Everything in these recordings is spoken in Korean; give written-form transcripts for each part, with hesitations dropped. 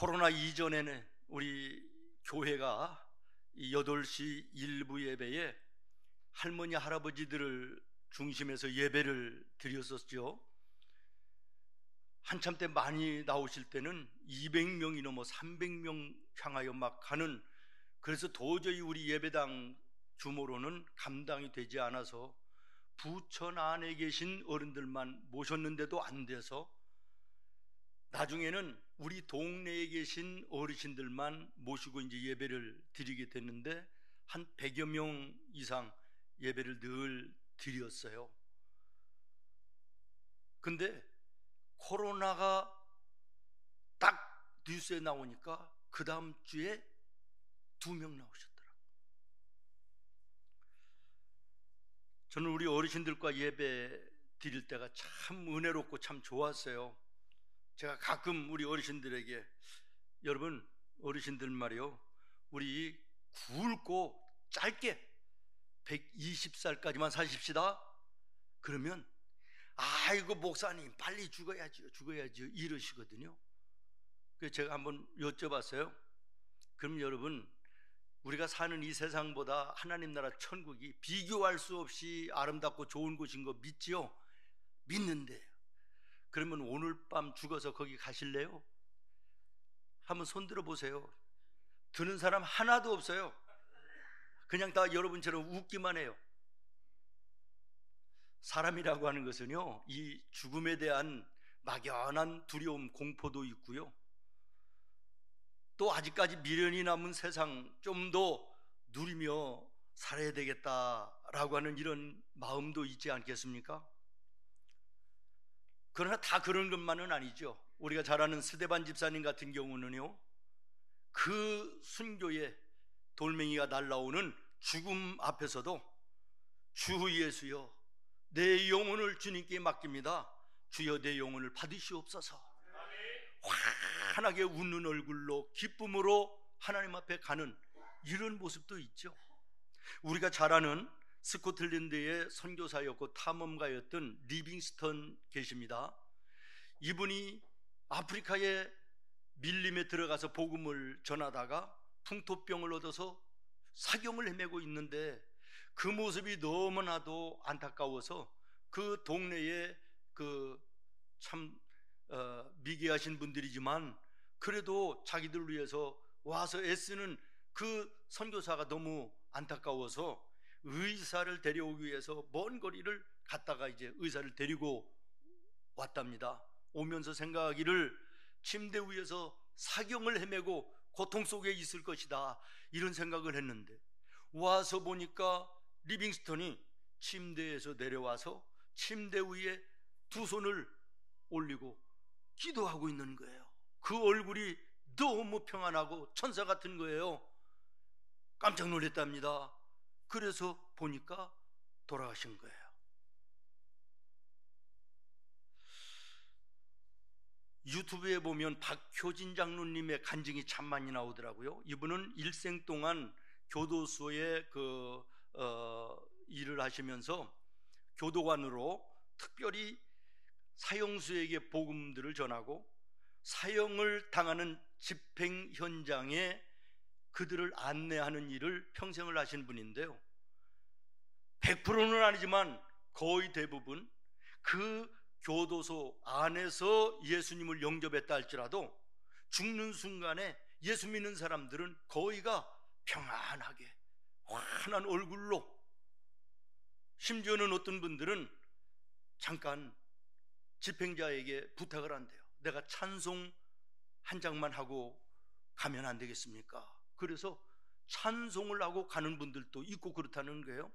코로나 이전에는 우리 교회가 이 8시 일부 예배에 할머니 할아버지들을 중심해서 예배를 드렸었죠. 한참 때 많이 나오실 때는 200명이 넘어 300명 향하여 막 가는, 그래서 도저히 우리 예배당 규모로는 감당이 되지 않아서 부천 안에 계신 어른들만 모셨는데도 안 돼서 나중에는 우리 동네에 계신 어르신들만 모시고 이제 예배를 드리게 됐는데 한 100여 명 이상 예배를 늘 드렸어요. 근데 코로나가 딱 뉴스에 나오니까 그 다음 주에 2명 나오셨더라고요. 저는 우리 어르신들과 예배 드릴 때가 참 은혜롭고 참 좋았어요. 제가 가끔 우리 어르신들에게, 여러분 어르신들 말이요, 우리 굵고 짧게 120살까지만 사십시다. 그러면 아이고 목사님 빨리 죽어야지요 이러시거든요. 그래서 제가 한번 여쭤봤어요. 그럼 여러분, 우리가 사는 이 세상보다 하나님 나라 천국이 비교할 수 없이 아름답고 좋은 곳인 거 믿지요? 믿는데 그러면 오늘 밤 죽어서 거기 가실래요? 한번 손 들어 보세요. 드는 사람 하나도 없어요. 그냥 다 여러분처럼 웃기만 해요. 사람이라고 하는 것은요, 이 죽음에 대한 막연한 두려움, 공포도 있고요, 또 아직까지 미련이 남은 세상 좀 더 누리며 살아야 되겠다라고 하는 이런 마음도 있지 않겠습니까? 그러나 다 그런 것만은 아니죠. 우리가 잘 아는 스데반 집사님 같은 경우는요, 그 순교에 돌멩이가 날라오는 죽음 앞에서도 주 예수여 내 영혼을 주님께 맡깁니다. 주여 내 영혼을 받으시옵소서. 환하게 웃는 얼굴로 기쁨으로 하나님 앞에 가는 이런 모습도 있죠. 우리가 잘 아는 스코틀랜드의 선교사였고 탐험가였던 리빙스턴 계십니다. 이분이 아프리카의 밀림에 들어가서 복음을 전하다가 풍토병을 얻어서 사경을 헤매고 있는데 그 모습이 너무나도 안타까워서 그 동네에 참 미개하신 분들이지만 그래도 자기들 위해서 와서 애쓰는 그 선교사가 너무 안타까워서 의사를 데려오기 위해서 먼 거리를 갔다가 이제 의사를 데리고 왔답니다. 오면서 생각하기를 침대 위에서 사경을 헤매고 고통 속에 있을 것이다, 이런 생각을 했는데 와서 보니까 리빙스턴이 침대에서 내려와서 침대 위에 두 손을 올리고 기도하고 있는 거예요. 그 얼굴이 너무 평안하고 천사 같은 거예요. 깜짝 놀랐답니다. 그래서 보니까 돌아가신 거예요. 유튜브에 보면 박효진 장로님의 간증이 참 많이 나오더라고요. 이분은 일생 동안 교도소에 일을 하시면서 교도관으로 특별히 사형수에게 복음들을 전하고 사형을 당하는 집행 현장에 그들을 안내하는 일을 평생을 하신 분인데요, 100%는 아니지만 거의 대부분 그 교도소 안에서 예수님을 영접했다 할지라도 죽는 순간에 예수 믿는 사람들은 거의가 평안하게 환한 얼굴로, 심지어는 어떤 분들은 잠깐 집행자에게 부탁을 한대요. 내가 찬송 한 장만 하고 가면 안 되겠습니까? 그래서 찬송을 하고 가는 분들도 있고 그렇다는 거예요.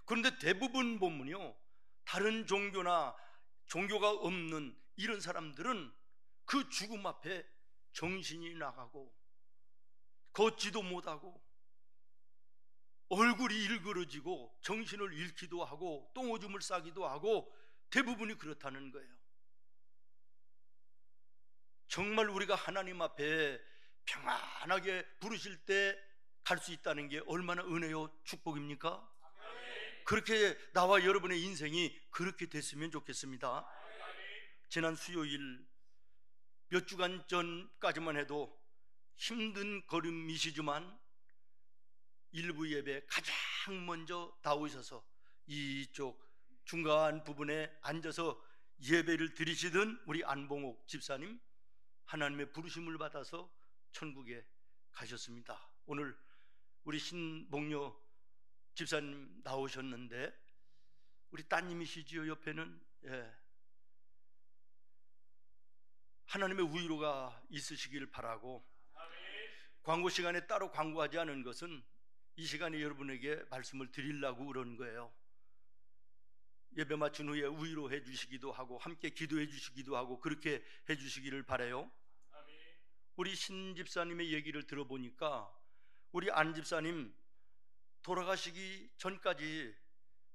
그런데 대부분 보면요, 다른 종교나 종교가 없는 이런 사람들은 그 죽음 앞에 정신이 나가고 걷지도 못하고 얼굴이 일그러지고 정신을 잃기도 하고 똥오줌을 싸기도 하고 대부분이 그렇다는 거예요. 정말 우리가 하나님 앞에 평안하게 부르실 때 갈 수 있다는 게 얼마나 은혜요 축복입니까? 그렇게 나와 여러분의 인생이 그렇게 됐으면 좋겠습니다. 지난 수요일 몇 주간 전까지만 해도 힘든 걸음이시지만 일부 예배 가장 먼저 나오셔서 이쪽 중간 부분에 앉아서 예배를 드리시던 우리 안봉옥 집사님, 하나님의 부르심을 받아서 천국에 가셨습니다. 오늘 우리 신봉료 집사님 나오셨는데 우리 따님이시지요. 옆에는 하나님의 위로가 있으시길 바라고, 광고 시간에 따로 광고하지 않은 것은 이 시간에 여러분에게 말씀을 드리려고 그런 거예요. 예배 마친 후에 위로해 주시기도 하고 함께 기도해 주시기도 하고 그렇게 해 주시기를 바라요. 우리 신 집사님의 얘기를 들어보니까 우리 안 집사님 돌아가시기 전까지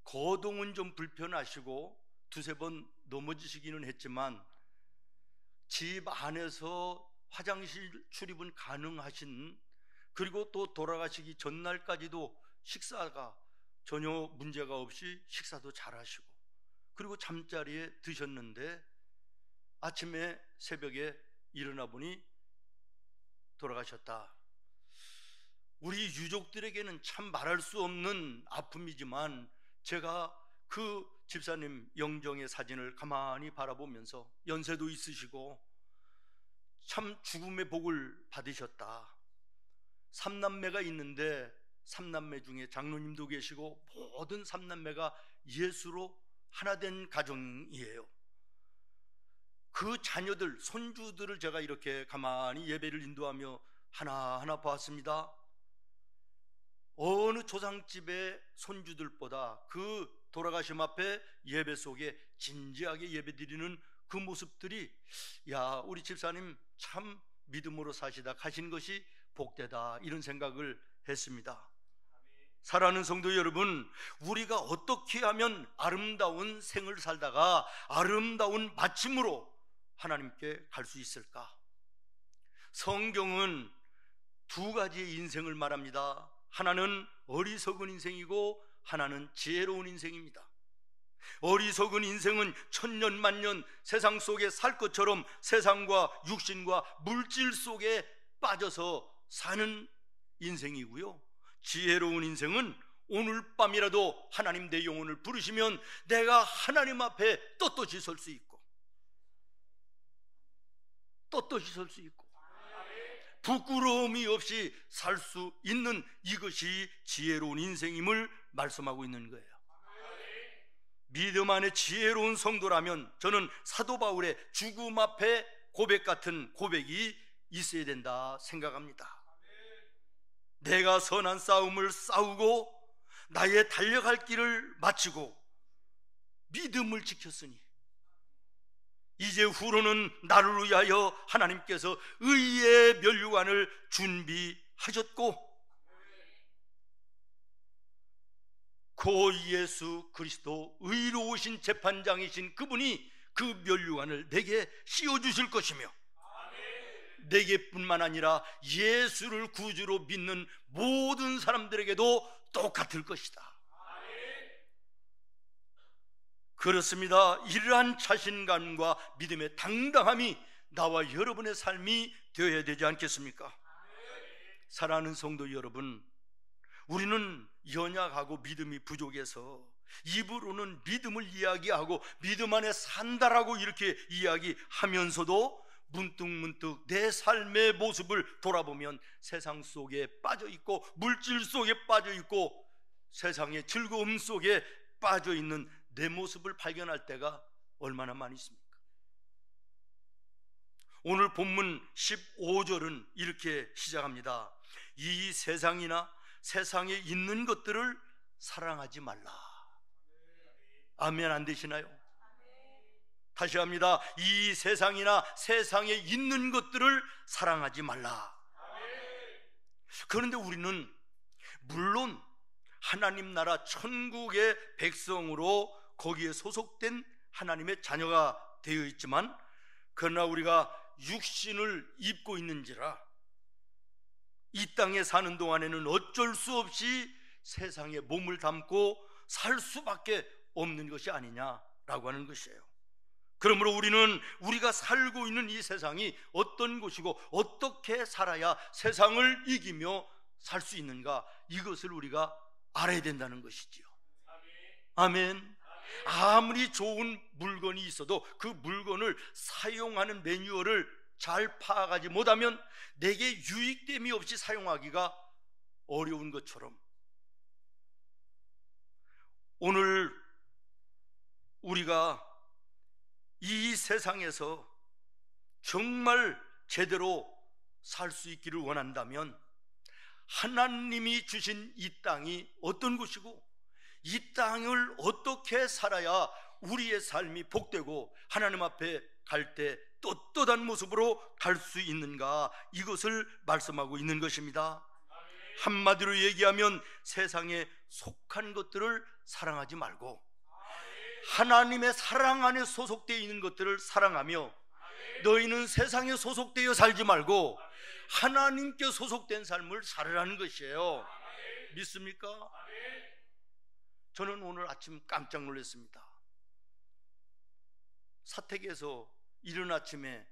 거동은 좀 불편하시고 두세 번 넘어지시기는 했지만 집 안에서 화장실 출입은 가능하신, 그리고 또 돌아가시기 전날까지도 식사가 전혀 문제가 없이 식사도 잘하시고, 그리고 잠자리에 드셨는데 아침에 새벽에 일어나 보니 돌아가셨다. 우리 유족들에게는 참 말할 수 없는 아픔이지만 제가 그 집사님 영정의 사진을 가만히 바라보면서 연세도 있으시고 참 죽음의 복을 받으셨다. 3남매가 있는데 3남매 중에 장로님도 계시고 모든 3남매가 예수로 하나 된 가정이에요. 그 자녀들, 손주들을 제가 이렇게 가만히 예배를 인도하며 하나하나 보았습니다. 어느 조상집의 손주들보다 그 돌아가심 앞에 예배 속에 진지하게 예배드리는 그 모습들이, 야, 우리 집사님 참 믿음으로 사시다 가신 것이 복되다, 이런 생각을 했습니다. 사랑하는 성도 여러분, 우리가 어떻게 하면 아름다운 생을 살다가 아름다운 마침으로 하나님께 갈 수 있을까? 성경은 두 가지의 인생을 말합니다. 하나는 어리석은 인생이고 하나는 지혜로운 인생입니다. 어리석은 인생은 천년 만년 세상 속에 살 것처럼 세상과 육신과 물질 속에 빠져서 사는 인생이고요, 지혜로운 인생은 오늘 밤이라도 하나님 내 영혼을 부르시면 내가 하나님 앞에 떳떳이 설 수 있고 부끄러움이 없이 살 수 있는, 이것이 지혜로운 인생임을 말씀하고 있는 거예요. 믿음 안에 지혜로운 성도라면 저는 사도 바울의 죽음 앞에 고백 같은 고백이 있어야 된다 생각합니다. 내가 선한 싸움을 싸우고 나의 달려갈 길을 마치고 믿음을 지켰으니 이제 후로는 나를 위하여 하나님께서 의의 면류관을 준비하셨고 고 예수 그리스도 의로우신 재판장이신 그분이 그 면류관을 내게 씌워주실 것이며 내게뿐만 아니라 예수를 구주로 믿는 모든 사람들에게도 똑같을 것이다. 그렇습니다. 이러한 자신감과 믿음의 당당함이 나와 여러분의 삶이 되어야 되지 않겠습니까? 사랑하는 성도 여러분, 우리는 연약하고 믿음이 부족해서 입으로는 믿음을 이야기하고 믿음 안에 산다라고 이렇게 이야기하면서도 문득문득 내 삶의 모습을 돌아보면 세상 속에 빠져있고 물질 속에 빠져있고 세상의 즐거움 속에 빠져있는 내 모습을 발견할 때가 얼마나 많이 있습니까? 오늘 본문 15절은 이렇게 시작합니다. 이 세상이나 세상에 있는 것들을 사랑하지 말라. 아멘 안 되시나요? 다시 합니다. 이 세상이나 세상에 있는 것들을 사랑하지 말라. 그런데 우리는 물론 하나님 나라 천국의 백성으로 거기에 소속된 하나님의 자녀가 되어 있지만, 그러나 우리가 육신을 입고 있는지라 이 땅에 사는 동안에는 어쩔 수 없이 세상에 몸을 담고 살 수밖에 없는 것이 아니냐라고 하는 것이에요. 그러므로 우리는 우리가 살고 있는 이 세상이 어떤 곳이고 어떻게 살아야 세상을 이기며 살 수 있는가, 이것을 우리가 알아야 된다는 것이지요. 아멘. 아무리 좋은 물건이 있어도 그 물건을 사용하는 매뉴얼을 잘 파악하지 못하면 내게 유익됨이 없이 사용하기가 어려운 것처럼, 오늘 우리가 이 세상에서 정말 제대로 살 수 있기를 원한다면 하나님이 주신 이 땅이 어떤 곳이고 이 땅을 어떻게 살아야 우리의 삶이 복되고 하나님 앞에 갈 때 떳떳한 모습으로 갈 수 있는가, 이것을 말씀하고 있는 것입니다. 한마디로 얘기하면 세상에 속한 것들을 사랑하지 말고 하나님의 사랑 안에 소속되어 있는 것들을 사랑하며, 너희는 세상에 소속되어 살지 말고 하나님께 소속된 삶을 살으라는 것이에요. 믿습니까? 저는 오늘 아침 깜짝 놀랐습니다. 사택에서 이른 아침에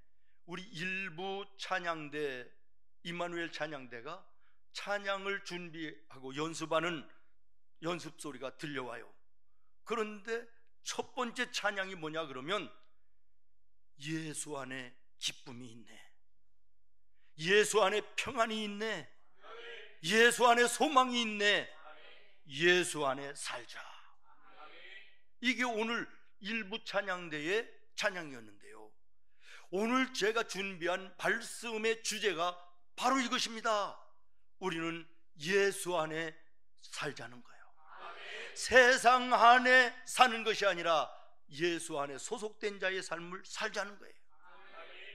우리 일부 찬양대, 임마누엘 찬양대가 찬양을 준비하고 연습하는 연습 소리가 들려와요. 그런데 첫 번째 찬양이 뭐냐 그러면 예수 안에 기쁨이 있네, 예수 안에 평안이 있네, 예수 안에 소망이 있네, 예수 안에 살자. 이게 오늘 일부 찬양대의 찬양이었는데요, 오늘 제가 준비한 말씀의 주제가 바로 이것입니다. 우리는 예수 안에 살자는 거예요. 세상 안에 사는 것이 아니라 예수 안에 소속된 자의 삶을 살자는 거예요.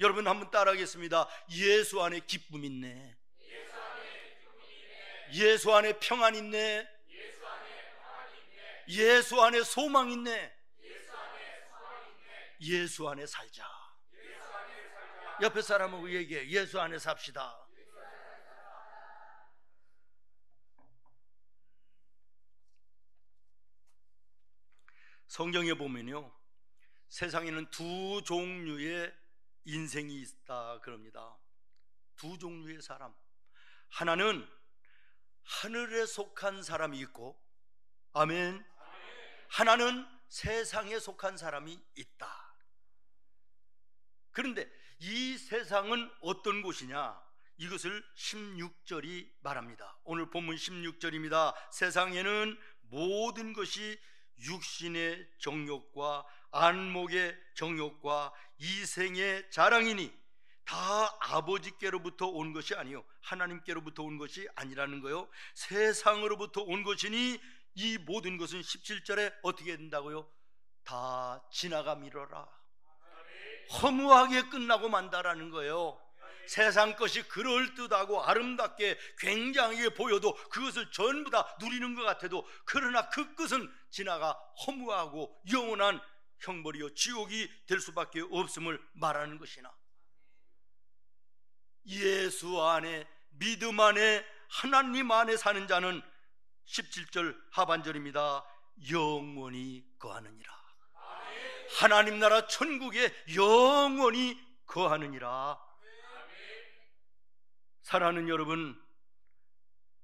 여러분 한번 따라하겠습니다. 예수 안에 기쁨 있네, 예수 안에 평안 있네, 예수 안에 소망 있네, 예수 안에 살자. 옆에 사람하고 얘기해. 예수 안에 삽시다. 성경에 보면요, 세상에는 두 종류의 인생이 있다 그럽니다. 두 종류의 사람. 하나는 하늘에 속한 사람이 있고, 아멘. 하나는 세상에 속한 사람이 있다. 그런데 이 세상은 어떤 곳이냐, 이것을 16절이 말합니다. 오늘 본문 16절입니다. 세상에는 모든 것이 육신의 정욕과 안목의 정욕과 이생의 자랑이니 다 아버지께로부터 온 것이 아니요 하나님께로부터 온 것이 아니라는 거요, 세상으로부터 온 것이니 이 모든 것은 17절에 어떻게 된다고요? 다 지나가미러라. 허무하게 끝나고 만다라는 거예요. 세상 것이 그럴듯하고 아름답게 굉장하게 보여도 그것을 전부 다 누리는 것 같아도, 그러나 그 끝은 지나가 허무하고 영원한 형벌이요 지옥이 될 수밖에 없음을 말하는 것이나, 예수 안에 믿음 안에 하나님 안에 사는 자는 17절 하반절입니다. 영원히 거하느니라. 하나님 나라 천국에 영원히 거하느니라. 사랑하는 여러분,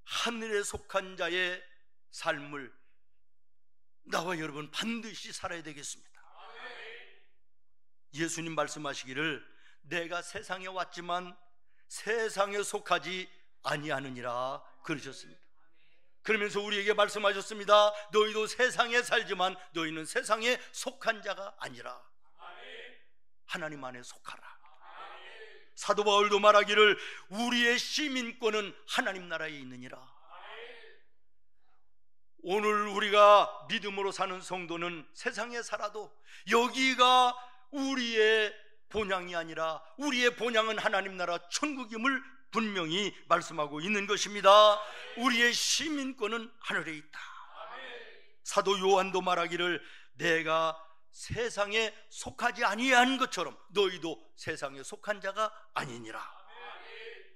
하늘에 속한 자의 삶을 나와 여러분 반드시 살아야 되겠습니다. 예수님 말씀하시기를 내가 세상에 왔지만 세상에 속하지 아니하느니라 그러셨습니다. 그러면서 우리에게 말씀하셨습니다. 너희도 세상에 살지만 너희는 세상에 속한 자가 아니라 하나님 안에 속하라. 사도 바울도 말하기를 우리의 시민권은 하나님 나라에 있느니라. 오늘 우리가 믿음으로 사는 성도는 세상에 살아도 여기가 우리의 본향이 아니라 우리의 본향은 하나님 나라 천국임을 분명히 말씀하고 있는 것입니다. 우리의 시민권은 하늘에 있다. 사도 요한도 말하기를 내가 세상에 속하지 아니한 것처럼 너희도 세상에 속한 자가 아니니라.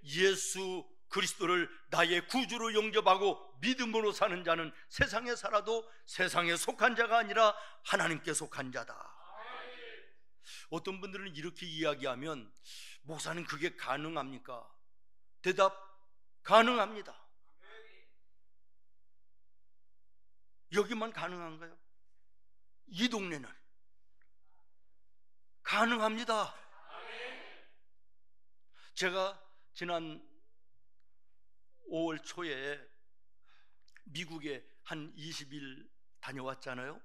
예수 그리스도를 나의 구주로 영접하고 믿음으로 사는 자는 세상에 살아도 세상에 속한 자가 아니라 하나님께 속한 자다. 어떤 분들은 이렇게 이야기하면 목사는 그게 가능합니까? 대답, 가능합니다. 여기만 가능한가요? 이 동네는 가능합니다. 제가 지난 5월 초에 미국에 한 20일 다녀왔잖아요.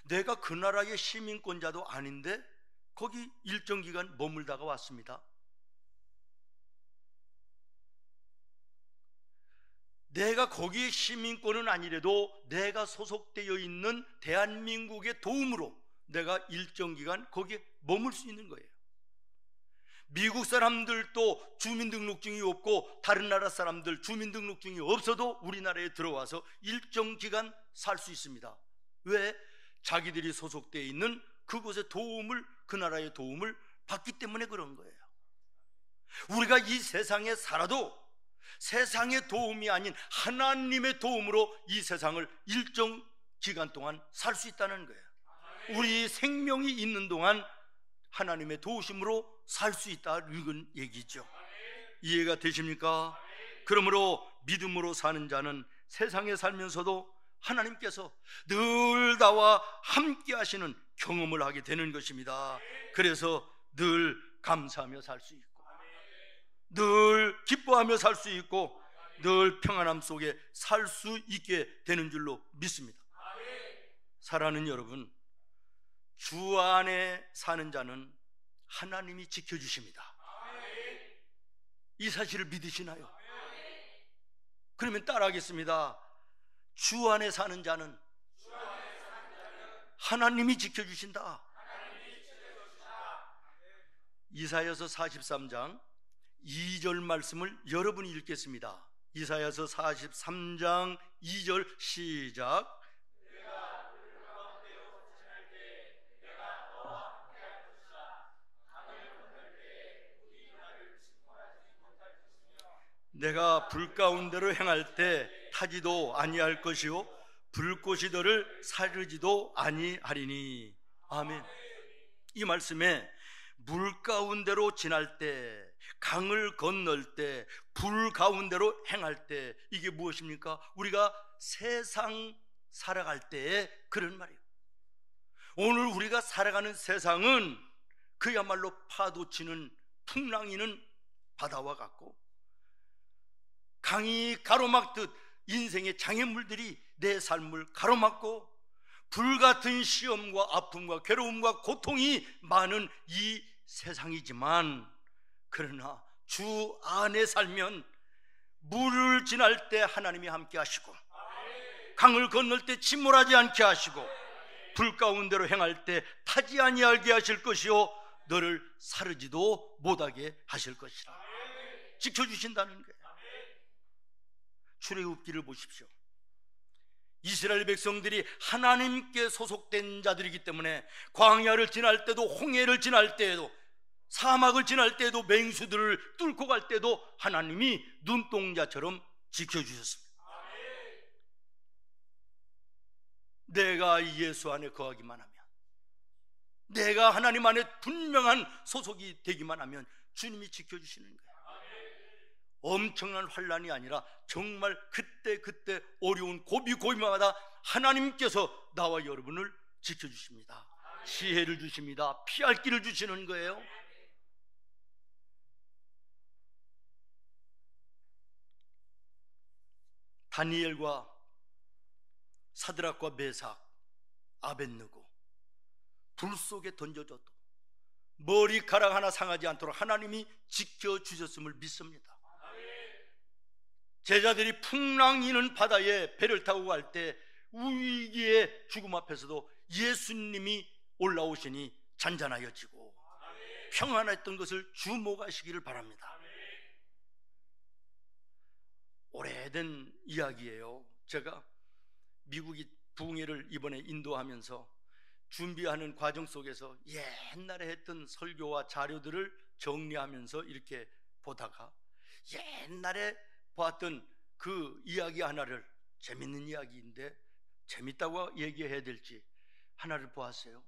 내가 그 나라의 시민권자도 아닌데 거기 일정 기간 머물다가 왔습니다. 내가 거기에 시민권은 아니래도 내가 소속되어 있는 대한민국의 도움으로 내가 일정 기간 거기에 머물 수 있는 거예요. 미국 사람들도 주민등록증이 없고 다른 나라 사람들 주민등록증이 없어도 우리나라에 들어와서 일정 기간 살 수 있습니다. 왜? 자기들이 소속되어 있는 그곳의 도움을, 그 나라의 도움을 받기 때문에 그런 거예요. 우리가 이 세상에 살아도 세상의 도움이 아닌 하나님의 도움으로 이 세상을 일정 기간 동안 살 수 있다는 거예요. 우리 생명이 있는 동안 하나님의 도우심으로 살 수 있다는 얘기죠. 이해가 되십니까? 그러므로 믿음으로 사는 자는 세상에 살면서도 하나님께서 늘 나와 함께 하시는 경험을 하게 되는 것입니다. 그래서 늘 감사하며 살 수 있고, 늘 기뻐하며 살 수 있고, 늘 평안함 속에 살 수 있게 되는 줄로 믿습니다. 사랑하는 여러분, 주 안에 사는 자는 하나님이 지켜주십니다. 이 사실을 믿으시나요? 그러면 따라하겠습니다. 주 안에 사는 자는 하나님이 지켜주신다. 이사야서 43장 2절 말씀을 여러분이 읽겠습니다. 이사야서 43장 2절 시작. 내가 불 가운데로 행할 때 타지도 아니할 것이요 불꽃이 너를 사르지도 아니하리니. 아멘. 이 말씀에 물 가운데로 지날 때, 강을 건널 때, 불 가운데로 행할 때, 이게 무엇입니까? 우리가 세상 살아갈 때의 그런 말이에요. 오늘 우리가 살아가는 세상은 그야말로 파도치는 풍랑이는 바다와 같고, 강이 가로막듯 인생의 장애물들이 내 삶을 가로막고, 불같은 시험과 아픔과 괴로움과 고통이 많은 이 세상이지만, 그러나 주 안에 살면 물을 지날 때 하나님이 함께 하시고, 강을 건널 때 침몰하지 않게 하시고, 불 가운데로 행할 때 타지 아니하게 하실 것이요 너를 사르지도 못하게 하실 것이라. 지켜주신다는 거예요. 출애굽기를 보십시오. 이스라엘 백성들이 하나님께 소속된 자들이기 때문에 광야를 지날 때도, 홍해를 지날 때에도, 사막을 지날 때에도, 맹수들을 뚫고 갈 때도 하나님이 눈동자처럼 지켜주셨습니다. 내가 예수 안에 거하기만 하면, 내가 하나님 안에 분명한 소속이 되기만 하면 주님이 지켜주시는 거예요. 엄청난 환난이 아니라 정말 그때 어려운 고비고비마다 하나님께서 나와 여러분을 지켜주십니다. 지혜를 주십니다. 피할 길을 주시는 거예요. 다니엘과 사드락과 메삭, 아벳느고 불 속에 던져져도 머리카락 하나 상하지 않도록 하나님이 지켜주셨음을 믿습니다. 제자들이 풍랑 이는 바다에 배를 타고 갈 때 위기의 죽음 앞에서도 예수님이 올라오시니 잔잔하여지고 평안했던 것을 주목하시기를 바랍니다. 오래된 이야기예요. 제가 미국이 부흥회를 이번에 인도하면서 준비하는 과정 속에서 옛날에 했던 설교와 자료들을 정리하면서 이렇게 보다가 옛날에 봤던 그 이야기 하나를, 재밌는 이야기인데 재밌다고 얘기해야 될지 하나를 보았어요.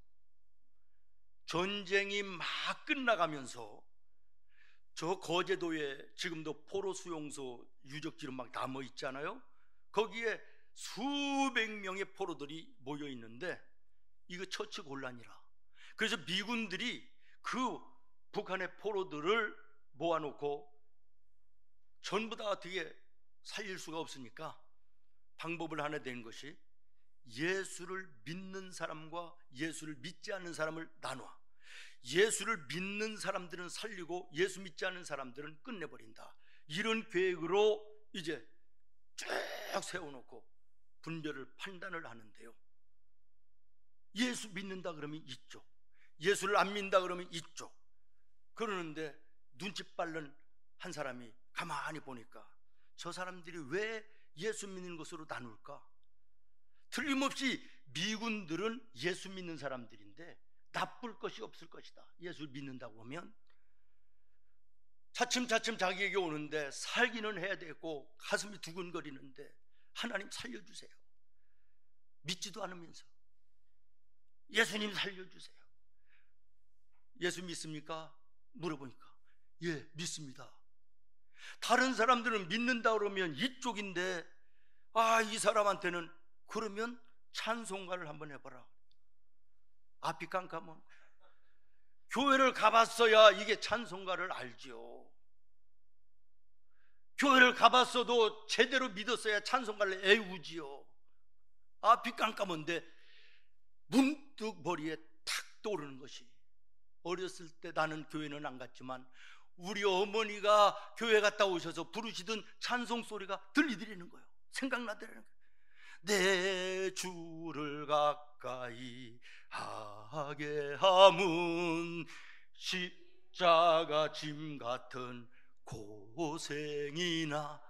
전쟁이 막 끝나가면서 저 거제도에 지금도 포로 수용소 유적지로 막 남아 있잖아요. 거기에 수백 명의 포로들이 모여 있는데 이거 처치 곤란이라. 그래서 미군들이 그 북한의 포로들을 모아놓고 전부 다 어떻게 살릴 수가 없으니까 방법을 하나 낸 것이 예수를 믿는 사람과 예수를 믿지 않는 사람을 나눠. 예수를 믿는 사람들은 살리고 예수 믿지 않는 사람들은 끝내버린다. 이런 계획으로 이제 쭉 세워놓고 분별을 판단을 하는데요. 예수 믿는다 그러면 이쪽, 예수를 안 믿는다 그러면 이쪽. 그러는데 눈치 빠른 한 사람이 가만히 보니까 저 사람들이 왜 예수 믿는 것으로 나눌까? 틀림없이 미군들은 예수 믿는 사람들인데 나쁠 것이 없을 것이다. 예수를 믿는다고 하면 차츰차츰 자기에게 오는데 살기는 해야 되고 가슴이 두근거리는데 하나님 살려주세요. 믿지도 않으면서 예수님 살려주세요. 예수 믿습니까? 물어보니까 예, 믿습니다. 다른 사람들은 믿는다 그러면 이쪽인데 이 사람한테는 그러면 찬송가를 한번 해봐라. 앞이 깜깜한 교회를 가봤어야 이게 찬송가를 알지요. 교회를 가봤어도 제대로 믿었어야 찬송가를 애우지요. 앞이 깜깜한데 문득 머리에 탁 떠오르는 것이, 어렸을 때 나는 교회는 안 갔지만 우리 어머니가 교회 갔다 오셔서 부르시던 찬송 소리가 들리더라는 거예요. 생각나더라는 거예요. 내 주를 가까이 하게 함은 십자가 짐 같은 고생이나.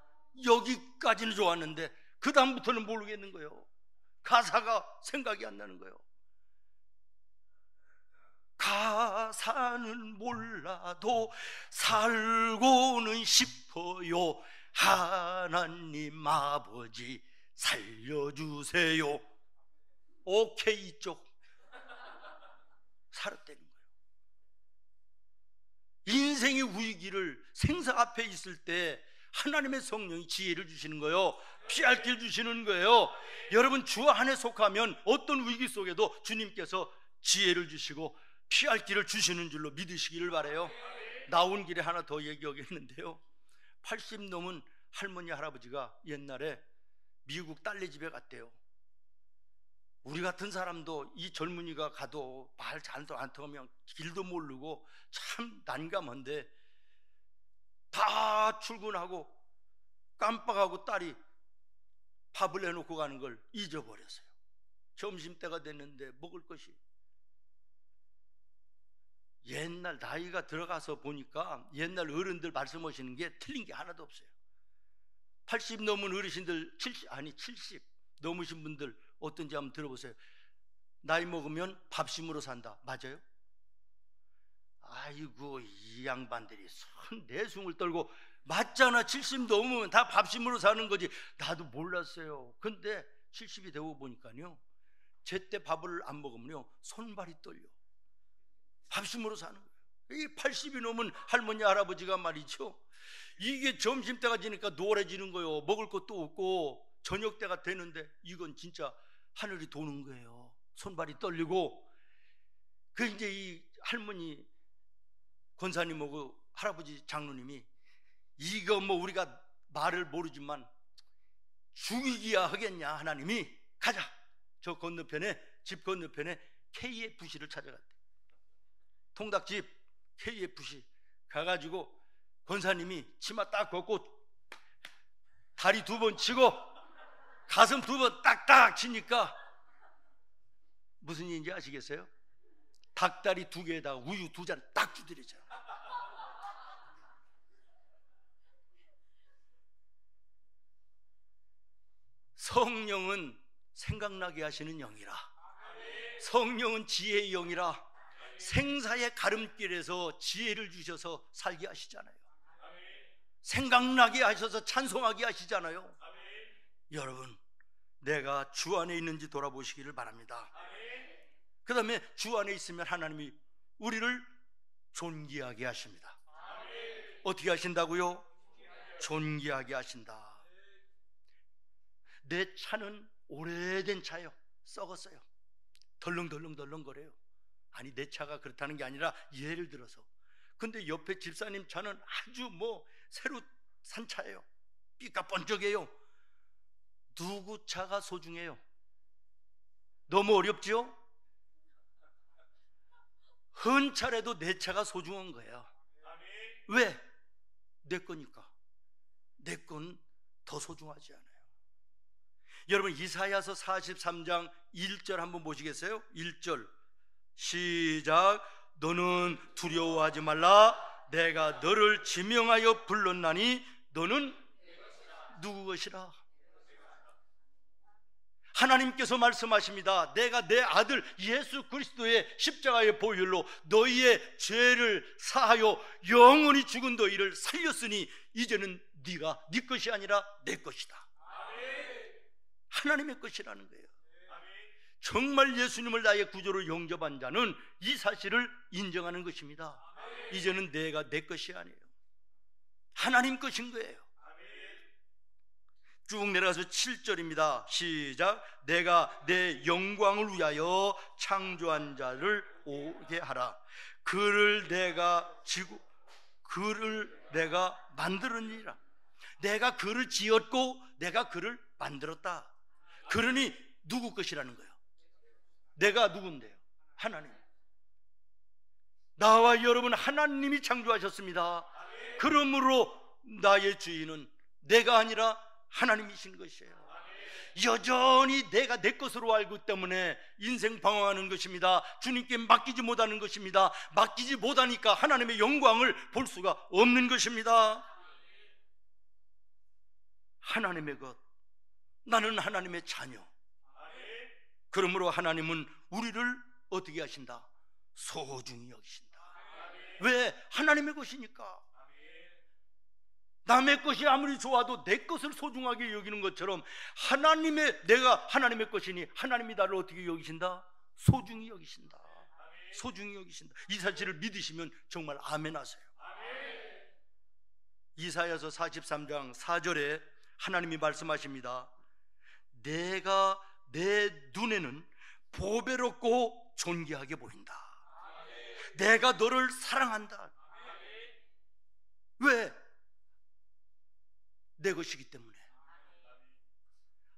여기까지는 좋았는데 그 다음부터는 모르겠는 거예요. 가사가 생각이 안 나는 거예요. 가사는 몰라도 살고는 싶어요. 하나님 아버지 살려주세요. 오케이, 이쪽 살았다는 거예요. 인생의 위기를 생사 앞에 있을 때 하나님의 성령이 지혜를 주시는 거예요. 피할 길 주시는 거예요. 여러분, 주 안에 속하면 어떤 위기 속에도 주님께서 지혜를 주시고 피할 길을 주시는 줄로 믿으시기를 바라요. 나온 길에 하나 더 얘기하겠는데요, 80 넘은 할머니 할아버지가 옛날에 미국 딸네 집에 갔대요. 우리 같은 사람도 이 젊은이가 가도 말 잘도 안 통하면 길도 모르고 참 난감한데 다 출근하고 깜빡하고 딸이 밥을 해놓고 가는 걸 잊어버렸어요. 점심때가 됐는데 먹을 것이, 옛날 나이가 들어가서 보니까 옛날 어른들 말씀하시는 게 틀린 게 하나도 없어요. 80 넘은 어르신들, 70 넘으신 분들 어떤지 한번 들어보세요. 나이 먹으면 밥심으로 산다. 맞아요? 아이고, 이 양반들이 손 내숭을 떨고 맞잖아. 70 넘으면 다 밥심으로 사는 거지. 나도 몰랐어요. 근데 70이 되고 보니까요, 제때 밥을 안 먹으면요 손발이 떨려. 밥심으로 사는 거예요. 이 80이 넘은 할머니 할아버지가 말이죠, 이게 점심때가 지니까 노래지는 거예요. 먹을 것도 없고 저녁때가 되는데 이건 진짜 하늘이 도는 거예요. 손발이 떨리고. 그 이제 이 할머니 권사님하고 할아버지 장로님이 이거 뭐 우리가 말을 모르지만 죽이기야 하겠냐, 하나님이 가자. 저 건너편에, 집 건너편에 KFC를 찾아갔대. 통닭집 KFC 가가지고 권사님이 치마 딱 걷고 다리 2번 치고 가슴 2번 딱딱 치니까 무슨 일인지 아시겠어요? 닭다리 2개에다가 우유 2잔 딱 주드리잖아요. 성령은 생각나게 하시는 영이라, 성령은 지혜의 영이라, 생사의 가름길에서 지혜를 주셔서 살게 하시잖아요. 생각나게 하셔서 찬송하게 하시잖아요. 여러분, 내가 주 안에 있는지 돌아보시기를 바랍니다. 그 다음에 주 안에 있으면 하나님이 우리를 존귀하게 하십니다. 어떻게 하신다고요? 존귀하게 하신다. 내 차는 오래된 차예요. 썩었어요. 덜렁덜렁 거려요. 아니, 내 차가 그렇다는 게 아니라 예를 들어서, 근데 옆에 집사님 차는 아주 새로 산 차예요. 삐까뻔쩍해요. 누구 차가 소중해요? 너무 어렵죠? 헌 차라도 내 차가 소중한 거예요. 왜? 내 거니까. 내 건 더 소중하지 않아요. 여러분, 이사야서 43장 1절 한번 보시겠어요? 1절 시작. 너는 두려워하지 말라. 내가 너를 지명하여 불렀나니 너는 누구 것이라? 하나님께서 말씀하십니다. 내가 내 아들 예수 그리스도의 십자가의 보혈로 너희의 죄를 사하여 영원히 죽은 너희를 살렸으니 이제는 네가 네 것이 아니라 내 것이다. 하나님의 것이라는 거예요. 정말 예수님을 나의 구주로 영접한 자는 이 사실을 인정하는 것입니다. 이제는 내가 내 것이 아니에요. 하나님 것인 거예요. 쭉 내려가서 7절입니다. 시작. 내가 내 영광을 위하여 창조한 자를 오게 하라. 그를 내가 만들었느니라. 내가 그를 지었고 내가 그를 만들었다. 그러니 누구 것이라는 거예요? 내가 누군데요? 하나님. 나와 여러분 하나님이 창조하셨습니다. 그러므로 나의 주인은 내가 아니라 하나님이신 것이에요. 여전히 내가 내 것으로 알기 때문에 인생 방황하는 것입니다. 주님께 맡기지 못하는 것입니다. 맡기지 못하니까 하나님의 영광을 볼 수가 없는 것입니다. 하나님의 것, 나는 하나님의 자녀. 그러므로 하나님은 우리를 어떻게 하신다? 소중히 여기신다. 왜? 하나님의 것이니까. 남의 것이 아무리 좋아도 내 것을 소중하게 여기는 것처럼 내가 하나님의 것이니 하나님이 나를 어떻게 여기신다? 소중히 여기신다. 소중히 여기신다. 이 사실을 믿으시면 정말 아멘 하세요. 이사야서 43장 4절에 하나님이 말씀하십니다. 내가 내 눈에는 보배롭고 존귀하게 보인다. 내가 너를 사랑한다. 왜? 내 것이기 때문에.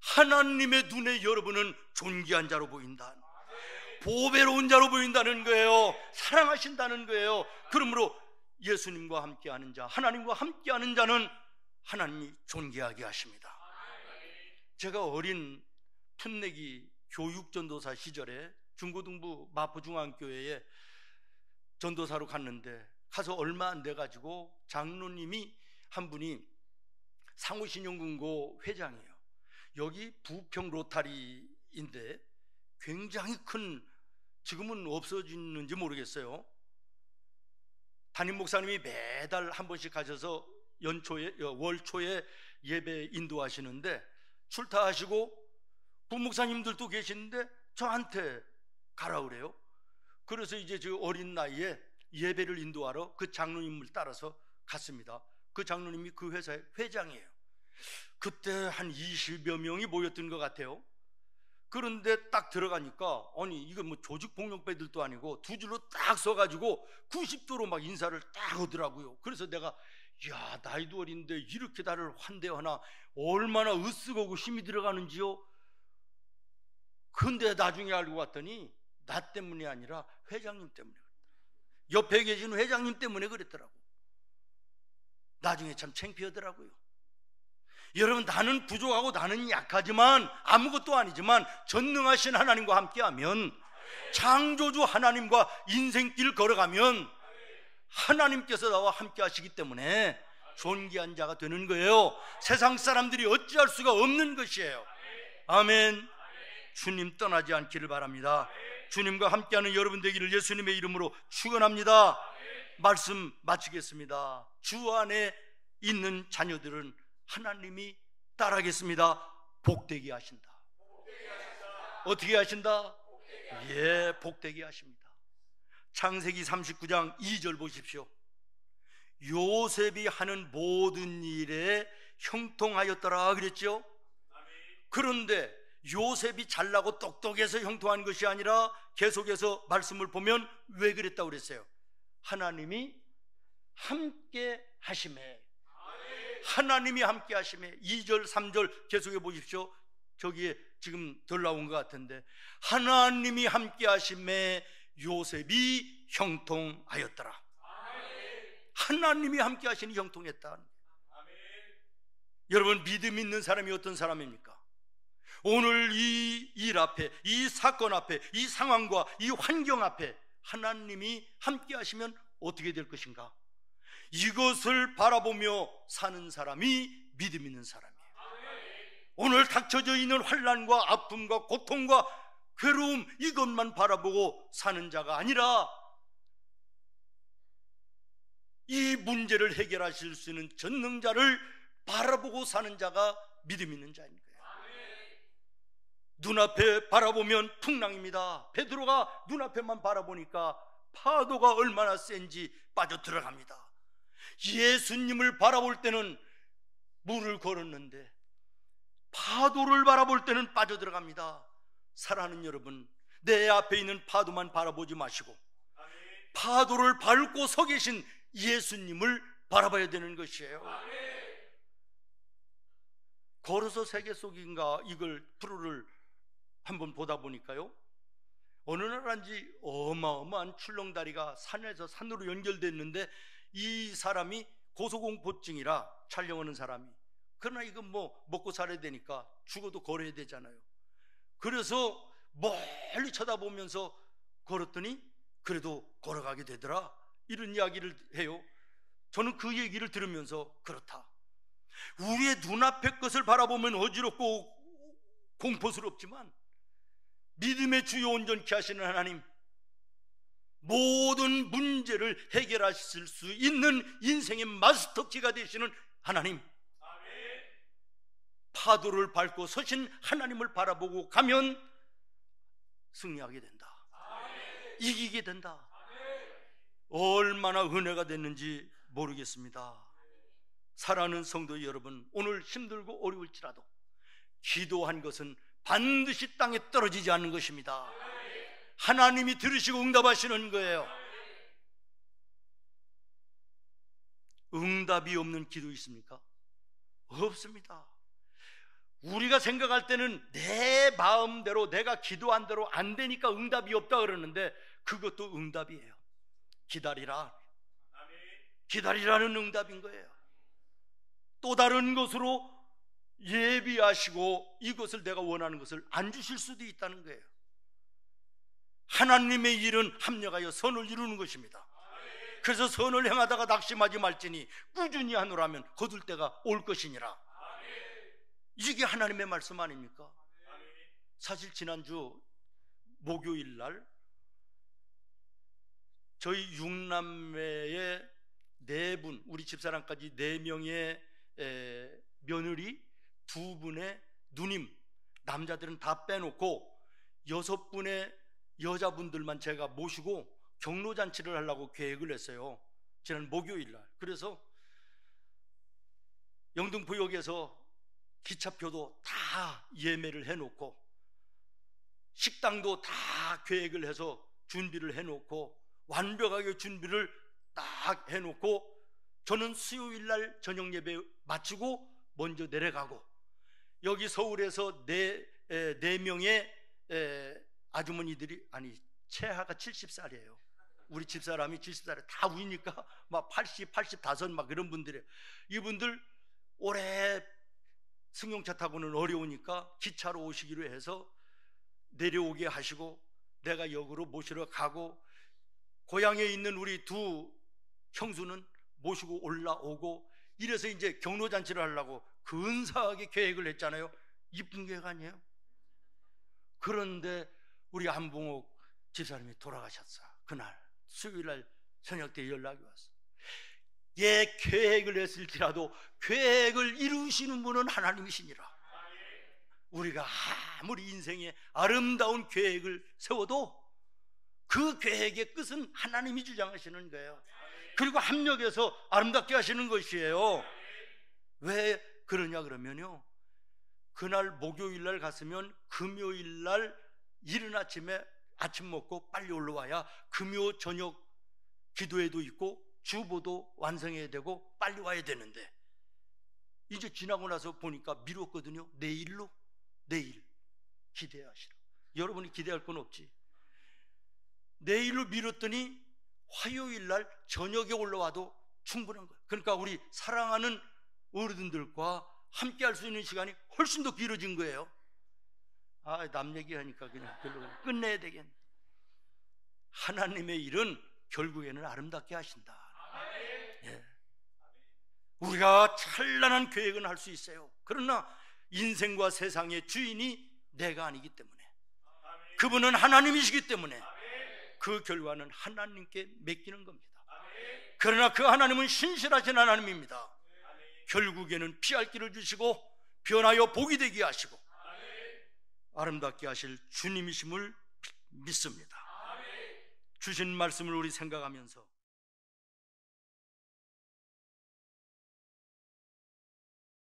하나님의 눈에 여러분은 존귀한 자로 보인다. 보배로운 자로 보인다는 거예요. 사랑하신다는 거예요. 그러므로 예수님과 함께하는 자, 하나님과 함께하는 자는 하나님이 존귀하게 하십니다. 제가 어린 풋내기 교육전도사 시절에 중고등부 마포중앙교회에 전도사로 갔는데, 가서 얼마 안 돼가지고 장로님이 한 분이 상우신용금고 회장이에요. 여기 부평 로타리인데 굉장히 큰, 지금은 없어졌는지 모르겠어요. 담임 목사님이 매달 한 번씩 가셔서 월초에 예배 인도하시는데, 출타하시고 부목사님들도 계시는데 저한테 가라 그래요. 그래서 이제 저 어린 나이에 예배를 인도하러 그 장로님을 따라서 갔습니다. 그 장로님이 그 회사의 회장이에요. 그때 한 20여 명이 모였던 것 같아요. 그런데 딱 들어가니까, 아니 이거 조직폭력배들도 아니고 두 줄로 딱 서가지고 90도로 막 인사를 딱 하더라고요. 그래서 내가, 야, 나이도 어린데 이렇게 나를 환대하나, 얼마나 으쓱하고 힘이 들어가는지요. 근데 나중에 알고 봤더니 나 때문이 아니라 회장님 때문에 그랬다. 옆에 계신 회장님 때문에 그랬더라고. 나중에 참 창피하더라고요. 여러분, 나는 부족하고 나는 약하지만, 아무것도 아니지만 전능하신 하나님과 함께하면, 창조주 하나님과 인생길 걸어가면 하나님께서 나와 함께 하시기 때문에 존귀한 자가 되는 거예요. 세상 사람들이 어찌할 수가 없는 것이에요. 아멘. 주님 떠나지 않기를 바랍니다. 주님과 함께하는 여러분 되기를 예수님의 이름으로 축원합니다. 말씀 마치겠습니다. 주 안에 있는 자녀들은 하나님이 따라하겠습니다. 복되게 하신다. 어떻게 하신다? 예, 복되게 하십니다. 창세기 39장 2절 보십시오. 요셉이 하는 모든 일에 형통하였더라 그랬죠. 그런데 요셉이 잘나고 똑똑해서 형통한 것이 아니라 계속해서 말씀을 보면 왜 그랬다고 그랬어요? 하나님이 함께 하심에. 하나님이 함께 하심에. 2절 3절 계속해 보십시오. 저기에 지금 덜 나온 것 같은데, 하나님이 함께 하심에 요셉이 형통하였더라. 하나님이 함께 하시니 형통했다. 여러분, 믿음 있는 사람이 어떤 사람입니까? 오늘 이 일 앞에, 이 사건 앞에, 이 상황과 이 환경 앞에 하나님이 함께 하시면 어떻게 될 것인가? 이것을 바라보며 사는 사람이 믿음 있는 사람이에요. 오늘 닥쳐져 있는 환난과 아픔과 고통과 괴로움, 이것만 바라보고 사는 자가 아니라 이 문제를 해결하실 수 있는 전능자를 바라보고 사는 자가 믿음 있는 자인 거예요. 눈앞에 바라보면 풍랑입니다. 베드로가 눈앞에만 바라보니까 파도가 얼마나 센지 빠져들어갑니다. 예수님을 바라볼 때는 물을 걸었는데 파도를 바라볼 때는 빠져들어갑니다. 사랑하는 여러분, 내 앞에 있는 파도만 바라보지 마시고 파도를 밟고 서 계신 예수님을 바라봐야 되는 것이에요. 걸어서 세계 속인가 이걸 프로를 한번 보다 보니까요, 어느 나라인지 어마어마한 출렁다리가 산에서 산으로 연결됐는데 이 사람이 고소공포증이라 촬영하는 사람이, 그러나 이건 뭐 먹고 살아야 되니까 죽어도 걸어야 되잖아요. 그래서 멀리 쳐다보면서 걸었더니 그래도 걸어가게 되더라, 이런 이야기를 해요. 저는 그 얘기를 들으면서 그렇다, 우리의 눈앞의 것을 바라보면 어지럽고 공포스럽지만 믿음의 주요 온전케 하시는 하나님, 모든 문제를 해결하실 수 있는 인생의 마스터키가 되시는 하나님, 파도를 밟고 서신 하나님을 바라보고 가면 승리하게 된다. 이기게 된다. 얼마나 은혜가 됐는지 모르겠습니다. 사랑하는 성도 여러분, 오늘 힘들고 어려울지라도 기도한 것은 반드시 땅에 떨어지지 않는 것입니다. 하나님이 들으시고 응답하시는 거예요. 응답이 없는 기도 있습니까? 없습니다. 우리가 생각할 때는 내 마음대로 내가 기도한 대로 안 되니까 응답이 없다 그러는데 그것도 응답이에요. 기다리라. 기다리라는 응답인 거예요. 또 다른 것으로 예비하시고 이것을 내가 원하는 것을 안 주실 수도 있다는 거예요. 하나님의 일은 합력하여 선을 이루는 것입니다. 그래서 선을 행하다가 낙심하지 말지니 꾸준히 하노라면 거둘 때가 올 것이니라. 이게 하나님의 말씀 아닙니까? 사실 지난주 목요일 날 저희 6남매의 4분, 우리 집사람까지 4명의 며느리 2분의 누님, 남자들은 다 빼놓고 6분의 여자분들만 제가 모시고 경로잔치를 하려고 계획을 했어요, 지난 목요일 날. 그래서 영등포역에서 기차표도 다 예매를 해놓고 식당도 다 계획을 해서 준비를 해놓고 완벽하게 준비를 딱 해놓고 저는 수요일 날 저녁 예배 마치고 먼저 내려가고, 여기 서울에서 네 명의 아주머니들이, 아니 최하가 70살이에요. 우리 집사람이 70살에 다 우니까 막 80, 85 막 그런 분들이에요. 이분들 올해 승용차 타고는 어려우니까 기차로 오시기로 해서 내려오게 하시고 내가 역으로 모시러 가고, 고향에 있는 우리 2 형수는 모시고 올라오고, 이래서 이제 경로잔치를 하려고 근사하게 계획을 했잖아요. 이쁜 계획 아니에요? 그런데 우리 안봉옥 집사람이 돌아가셨어. 그날 수요일날 저녁 때 연락이 왔어. 예, 계획을 했을지라도 계획을 이루시는 분은 하나님이시니라. 우리가 아무리 인생에 아름다운 계획을 세워도 그 계획의 끝은 하나님이 주장하시는 거예요. 그리고 합력해서 아름답게 하시는 것이에요. 왜 그러냐 그러면요, 그날 목요일날 갔으면 금요일날 이른 아침에 아침 먹고 빨리 올라와야 금요 저녁 기도회도 있고 주보도 완성해야 되고 빨리 와야 되는데, 이제 지나고 나서 보니까 미뤘거든요. 내일로, 내일 기대하시라. 여러분이 기대할 건 없지. 내일로 미뤘더니 화요일날 저녁에 올라와도 충분한 거예요. 그러니까 우리 사랑하는 어른들과 함께 할 수 있는 시간이 훨씬 더 길어진 거예요. 남 얘기하니까 그냥 별로 끝내야 되겠네. 하나님의 일은 결국에는 아름답게 하신다. 예. 우리가 찬란한 계획은 할 수 있어요. 그러나 인생과 세상의 주인이 내가 아니기 때문에, 그분은 하나님이시기 때문에 그 결과는 하나님께 맡기는 겁니다. 그러나 그 하나님은 신실하신 하나님입니다. 결국에는 피할 길을 주시고 변하여 복이 되게 하시고 아름답게 하실 주님이심을 믿습니다. 주신 말씀을 우리 생각하면서